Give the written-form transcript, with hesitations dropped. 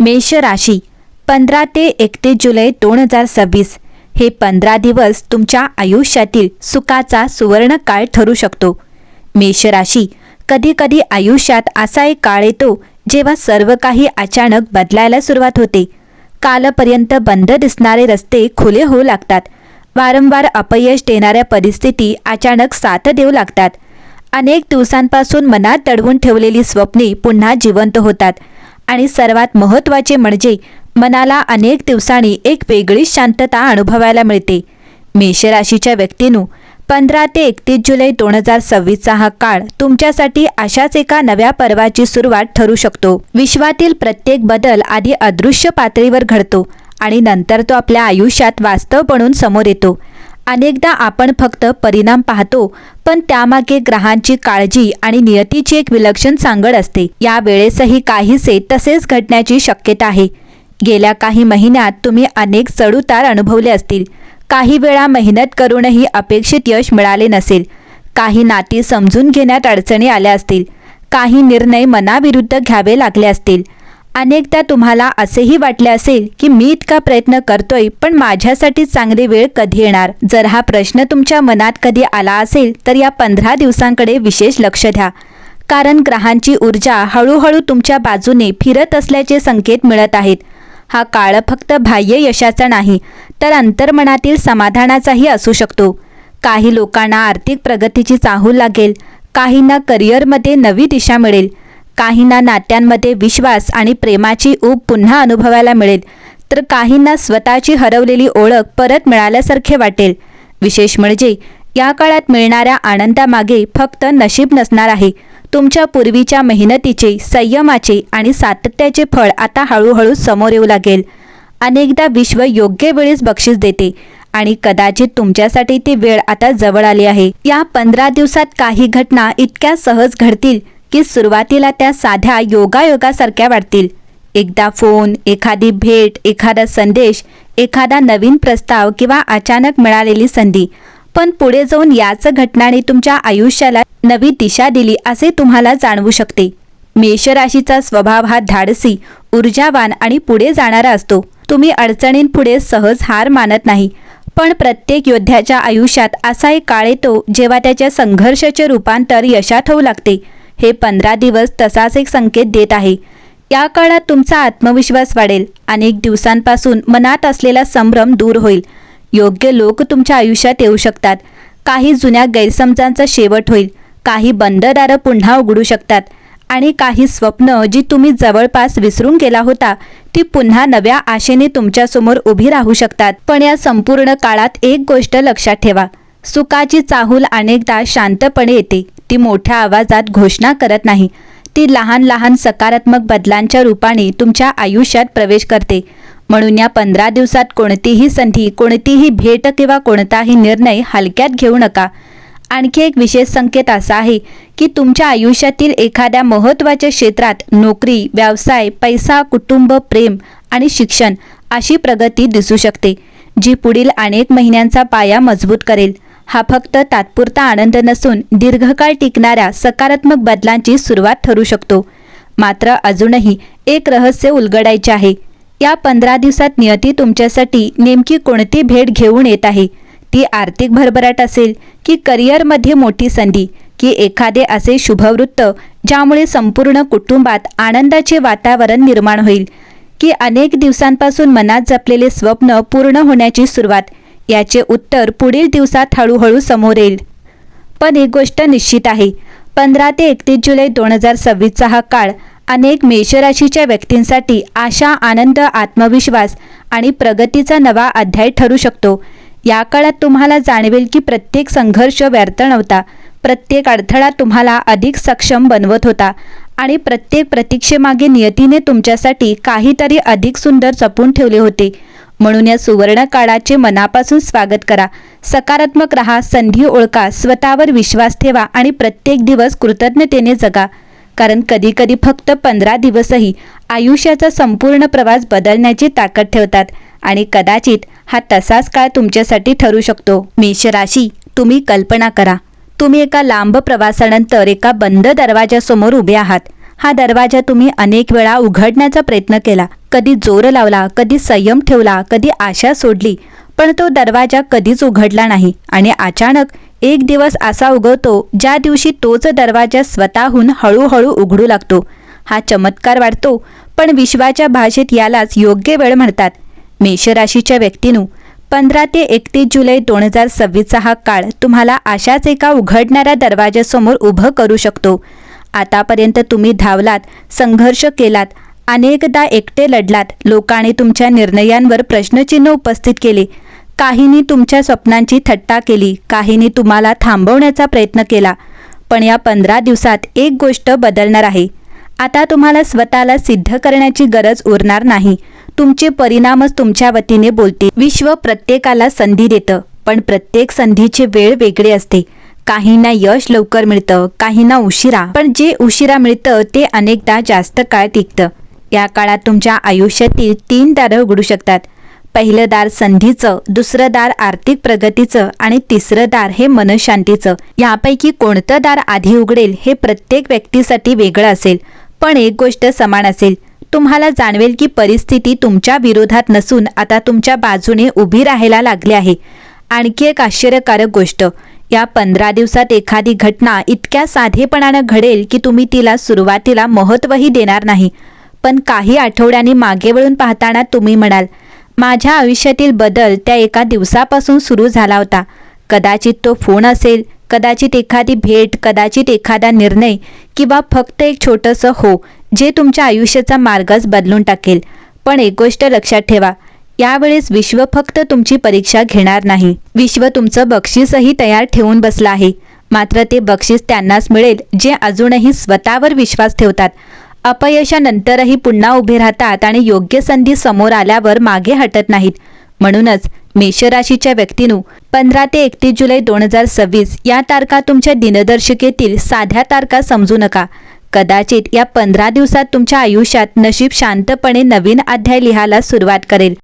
मेष राशी 15 ते 31 जुलै 2026 हे 15 दिवस तुमच्या आयुष्यातील सुखाचा सुवर्ण काळ ठरू शकतो। मेष राशी कधी कधी आयुष्यात असा एक काळ येतो जेव्हा सर्व काही अचानक बदलायला सुरुवात होते। कालपर्यंत बंद दिसणारे रस्ते खुले होऊ लागतात। वारंवार अपयश देणाऱ्या परिस्थिती अचानक साथ देऊ लागतात। अनेक दिवसांपासून मनात दडवून ठेवलेली स्वप्ने पुन्हा जिवंत होतात आणि सर्वात महत्त्वाचे म्हणजे मनाला अनेक दिवसांनी एक वेगळीच शांतता अनुभवायला मिळते। मेष राशीच्या व्यक्तींनो 15 ते 31 जुलै 2026 हा काळ तुमच्यासाठी अशाच एका नव्या पर्वाची सुरुवात ठरू शकतो। विश्वातील प्रत्येक बदल आधी अदृश्य पातळीवर घडतो आणि नंतर तो आपल्या आयुष्यात वास्तव बनून समोर येतो। अनेकदा आपण फक्त परिणाम पाहतो, पण त्यामागे ग्रहांची काळजी आणि नियतीची एक विलक्षण सांगड असते। या वेळेसही काहीसे तसेच घडण्याची शक्यता आहे। गेल्या काही महिन्यात तुम्ही अनेक चढउतार अनुभवले असतील। काही वेळा मेहनत करूनही अपेक्षित यश मिळाले नसेल। काही नाती समजून घेण्यात अडचणी आल्या असतील। काही निर्णय मनाविरुद्ध घ्यावे लागले असतील। अनेकदा तुम्हाला असेही वाटले असेल की मी इतका प्रयत्न करतोय, पण माझ्यासाठी चांगली वेळ कधी येणार। जर हा प्रश्न तुमच्या मनात कधी आला असेल तर या 15 दिवसांकडे विशेष लक्ष द्या, कारण ग्रहांची ऊर्जा हळूहळू तुमच्या बाजूने फिरत असल्याचे संकेत मिळत आहेत। हा काळ फक्त बाह्य यशाचा नाही, तर अंतर्मनातील समाधानाचाही असू शकतो। काही लोकांना आर्थिक प्रगतीची चाहूल लागेल, काहींना करिअरमध्ये नवी दिशा मिळेल, काहींना नात्यांमध्ये विश्वास आणि प्रेमाची ऊब पुन्हा अनुभवायला मिळेल, तर काहींना स्वतःची हरवलेली ओळख परत मिळाल्यासारखे वाटेल। विशेष म्हणजे या काळात मिळणाऱ्या आनंदामागे फक्त नशीब नसणार आहे, तुमच्या पूर्वीच्या मेहनतीचे, संयमाचे आणि सातत्याचे फळ आता हळूहळू समोर येऊ लागेल। अनेकदा विश्व योग्य वेळेस बक्षीस देते आणि कदाचित तुमच्यासाठी ती वेळ आता जवळ आली आहे। या 15 दिवसात काही घटना इतक्या सहज घडतील की सुरुवातीला त्या साध्या योगायोगासारख्या वाटतील। एकदा फोन, एखादी भेट, एखादा संदेश, एखादा नवीन प्रस्ताव किंवा अचानक मिळालेली संधी, पण पुढे जाऊन याच घटनांनी तुमच्या आयुष्याला नवी दिशा दिली असे तुम्हाला जाणवू शकते। मेष राशीचा स्वभाव हा धाडसी, ऊर्जावान आणि पुढे जाणारा असतो। तुम्ही अडचणींपुढे सहज हार मानत नाही, पण प्रत्येक योद्ध्याच्या आयुष्यात असा एक काळ येतो जेव्हा त्याच्या संघर्षाचे रूपांतर यशात होऊ लागते। हे 15 दिवस तसाच एक संकेत देत आहे। या काळात तुमचा आत्मविश्वास वाढेल, अनेक दिवसांपासून मनात असलेला संभ्रम दूर होईल, योग्य लोक तुमच्या आयुष्यात येऊ शकतात, काही जुन्या गैरसमजांचा शेवट होईल, काही बंद दारं पुन्हा उघडू शकतात आणि काही स्वप्न जी तुम्ही जवळपास विसरून गेला होता ती पुन्हा नव्या आशेने तुमच्यासमोर उभी राहू शकतात। पण या संपूर्ण काळात एक गोष्ट लक्षात ठेवा, सुखाची चाहूल अनेकदा शांतपणे येते। ती मोठ्या आवाजात घोषणा करत नाही, ती लहान लहान सकारात्मक बदलांच्या रूपाने तुमच्या आयुष्यात प्रवेश करते। म्हणून या 15 दिवसात कोणतीही संधी, कोणतीही भेट किंवा कोणताही निर्णय हलक्यात घेऊ नका। आणखी एक विशेष संकेत असा आहे की तुमच्या आयुष्यातील एखाद्या महत्त्वाच्या क्षेत्रात नोकरी, व्यवसाय, पैसा, कुटुंब, प्रेम आणि शिक्षण अशी प्रगती दिसू शकते, जी पुढील अनेक महिन्यांचा पाया मजबूत करेल। हा फक्त तात्पुरता आनंद नसून दीर्घकाळ टिकणाऱ्या सकारात्मक बदलांची सुरुवात ठरू शकतो। मात्र अजूनही एक रहस्य उलगडायचे आहे। या 15 दिवसात नियती तुमच्यासाठी नेमकी कोणती भेट घेऊन येत आहे? ती आर्थिक भरभराट असेल की करिअरमध्ये मोठी संधी, की एखादे असे शुभवृत्त ज्यामुळे संपूर्ण कुटुंबात आनंदाचे वातावरण निर्माण होईल, की अनेक दिवसांपासून मनात जपलेले स्वप्न पूर्ण होण्याची सुरुवात? याचे उत्तर पुढील दिवसात हळूहळू समोर येईल। पण एक गोष्ट निश्चित आहे, 15 ते 31 जुलै 2026 हा काळ अनेक मेषराशीच्या व्यक्तींसाठी आशा, आनंद, आत्मविश्वास आणि प्रगतीचा नवा अध्याय ठरू शकतो। या काळात तुम्हाला जाणवेल की प्रत्येक संघर्ष व्यर्थ नव्हता, प्रत्येक अडथळा तुम्हाला अधिक सक्षम बनवत होता आणि प्रत्येक प्रतीक्षेमागे नियतीने तुमच्यासाठी काहीतरी अधिक सुंदर जपून ठेवले होते। म्हणून या सुवर्ण काळाचे मनापासून स्वागत करा, सकारात्मक रहा, संधी ओळखा, स्वतःवर विश्वास ठेवा आणि प्रत्येक दिवस कृतज्ञतेने जगा, कारण कधीकधी फक्त 15 दिवसही आयुष्याचा संपूर्ण प्रवास बदलण्याची ताकद ठेवतात आणि कदाचित हा तसाच काळ तुमच्यासाठी ठरू शकतो। मेष राशी, तुम्ही कल्पना करा, तुम्ही एका लांब प्रवासानंतर एका बंद दरवाजासमोर उभे आहात। हा दरवाजा तुम्ही अनेक वेळा उघडण्याचा प्रयत्न केला, कधी जोर लावला, कधी संयम ठेवला, कधी आशा सोडली, पण तो दरवाजा कधीच उघडला नाही. आणि अचानक एक दिवस असा उगवतो ज्या दिवशी तोच दरवाजा स्वतःहून हळूहळू उघडू लागतो. हा चमत्कार वाटतो, पण विश्वाच्या भाषेत यालाच योग्य वेळ म्हणतात. मेषराशीच्या व्यक्तींनो, 15 ते 31 जुलै 2026 हा काळ तुम्हाला अशाच एका उघडणाऱ्या दरवाजासमोर उभं करू शकतो. आतापर्यंत तुम्ही धावलात, संघर्ष केलात, अनेकदा एकटे लढलात, लोकांनी तुमच्या निर्णयांवर प्रश्नचिन्ह उपस्थित केले, काहींनी तुमच्या स्वप्नांची थट्टा केली, काहींनी तुम्हाला थांबवण्याचा प्रयत्न केला. पण या 15 दिवसात एक गोष्ट बदलणार आहे. आता तुम्हाला स्वतःला सिद्ध करण्याची गरज उरणार नाही. तुमचे परिणामच तुमच्या वतीने बोलतील. विश्व प्रत्येकाला संधी देतं, पण प्रत्येक संधीची वेळ वेगळी असते. काहींना यश लवकर मिळतं, काहींना उशिरा, पण जे उशिरा मिळतं ते अनेकदा जास्त काळ टिकतं. या काळात तुमच्या आयुष्यातील 3 दारं उघडू शकतात. पहिलं दार संधीचं, दुसरं दार आर्थिक प्रगतीचं आणि तिसरं दार हे मनशांतीचं. यापैकी कोणतं दार आधी उघडेल हे प्रत्येक व्यक्तीसाठी वेगळं असेल, पण एक गोष्ट समान असेल. तुम्हाला जाणवेल की परिस्थिती तुमच्या विरोधात नसून आता तुमच्या बाजूने उभी राहायला लागली आहे. आणखी एक आश्चर्यकारक गोष्ट, या 15 दिवसात एखादी घटना इतक्या साधेपणानं घडेल की तुम्ही तिला सुरुवातीला महत्त्वही देणार नाही, पण काही आठवड्यांनी मागे वळून पाहताना तुम्ही म्हणाल, माझ्या आयुष्यातील बदल त्या एका दिवसापासून सुरू झाला होता. कदाचित तो फोन असेल, कदाचित एखादी भेट, कदाचित एखादा निर्णय, किंवा फक्त एक छोटंसं हो जे तुमच्या आयुष्याचा मार्गच बदलून टाकेल. पण एक गोष्ट लक्षात ठेवा, यावेळेस विश्व फक्त तुमची परीक्षा घेणार नाही. विश्व तुमचं बक्षीसही तयार ठेवून बसलं आहे. मात्र ते बक्षीस त्यांनाच मिळेल जे अजूनही स्वतःवर विश्वास ठेवतात, अपयशानंतरही पुन्हा उभे राहतात आणि योग्य संधी समोर आल्यावर मागे हटत नाहीत. म्हणूनच मेषराशीच्या व्यक्तींनो, 15 ते 31 जुलै 2026 या तारखा तुमच्या दिनदर्शिकेतील साध्या तारखा समजू नका. कदाचित या 15 दिवसात तुमच्या आयुष्यात नशीब शांतपणे नवीन अध्याय लिहायला सुरुवात करेल.